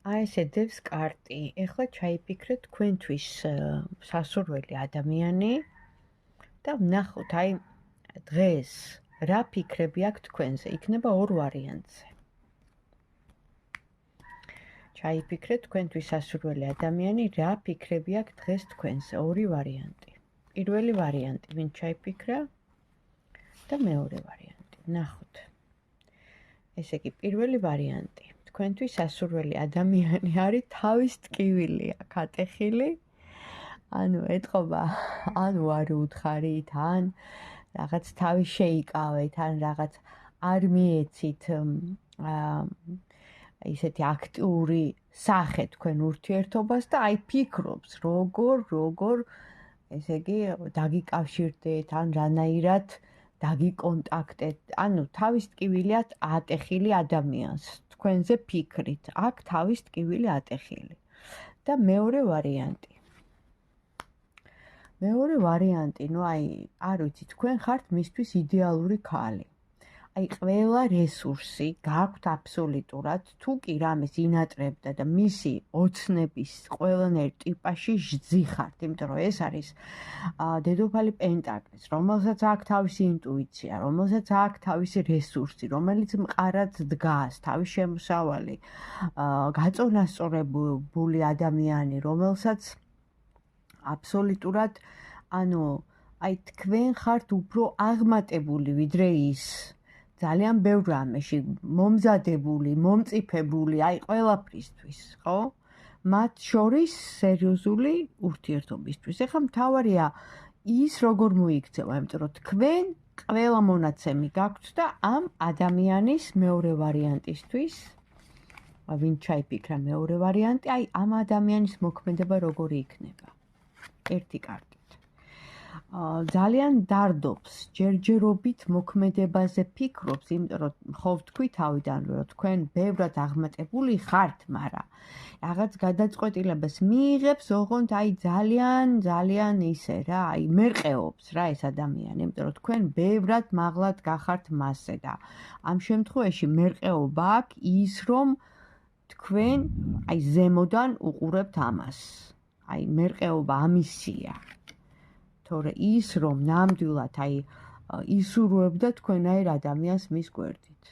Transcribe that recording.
აი ესე დევს კარტი. ეხლა ჩაიფიქრეთ თქვენთვის სასურველი ადამიანი და ვნახოთ აი დღეს რა ფიქრები აქვს თქვენზე. იქნება ორ ვარიანტზე. ჩაიფიქრეთ თქვენთვის სასურველი ადამიანი რა ფიქრები აქვს დღეს თქვენზე. ორი ვარიანტი. პირველი ვარიანტი ვინ ჩაიფიქრა და მეორე ვარიანტი. ვნახოთ. ესე იგი პირველი ვარიანტი. თქვენთვის სასურველი ადამიანი არის თავის ტკივილია, კატეხილი. ანუ ეთყობა, ანუ არ უთხარით, ან რაღაც თავი შეიკავეთ, ან რაღაც არ მიეცით ისეთი აქტიური სახე თქვენ ურთიერთობას და აი ფიქრობს, როგორ ესე იგი დაგიკავშირდეთ, ან რანაირად დაგიკონტაქტეთ, ანუ თავის ტკივილიათ ატეხილი ადამიანს თქვენზე ფიქრით, აქ თავის ტკივილი ატეხილი. და მეორე ვარიანტი. მეორე ვარიანტი, ნუ აი, არ ვიცი, თქვენ ხართ მისთვის იდეალური ქალი. აი, ყველა რესურსი გაქვთ აბსოლუტურად, თუ კი რამეს ინატრებდა და მისი ოცნების ყველანაირ ტიპაში ჟძიხართ, იმიტომ რომ ეს არის დედოფალი პენტაკლის, რომელსაც აქვს თავისი ინტუიცია, რომელსაც აქვს თავისი რესურსი, რომელიც მყარად დგას, თავის შემოსავალი, გაწონასწორებული ადამიანი, რომელსაც აბსოლუტურად, ანუ აი თქვენ ხართ უფრო აღმატებული ვიდრე ის. ძალიან ბევრ რამეში მომზადებული, მომწიფებული, აი ყველაფრისთვის, ხო? მათ შორის სერიოზული ურთიერთობისთვის. ეხლა მთავარია ის როგორ მოიქცევა, იმიტომ რომ თქვენ ყველა მონაცემი გაქვთ და ამ ადამიანის მეორე ვარიანტისთვის, ვინ ჩაიფიქრა მეორე ვარიანტი, აი ამ ადამიანის მოქმედება როგორი იქნება. ერთი კარტით. ძალიან დარდობს, ჯერჯერობით მოქმედებაზე ფიქრობს, იმიტომ რომ ხო ვთქვი თავიდანვე, რომ თქვენ ბევრად აღმატებული ხართ, მაგრამ რაღაც გადაწყვეტილებას მიიღებს, ოღონდ აი ძალიან ისე რა, აი მერყეობს რა ეს ადამიანი, იმიტომ რომ თქვენ ბევრად მაღლად გახართ მასზე და ამ შემთხვევაში მერყეობა აქვს ის, რომ თქვენ აი ზემოდან უყურებთ ამას. აი მერყეობა ამისია. თორე ის რომ ნამდვილად აი ისურვებდა თქვენაირ ადამიანს მის გვერდით.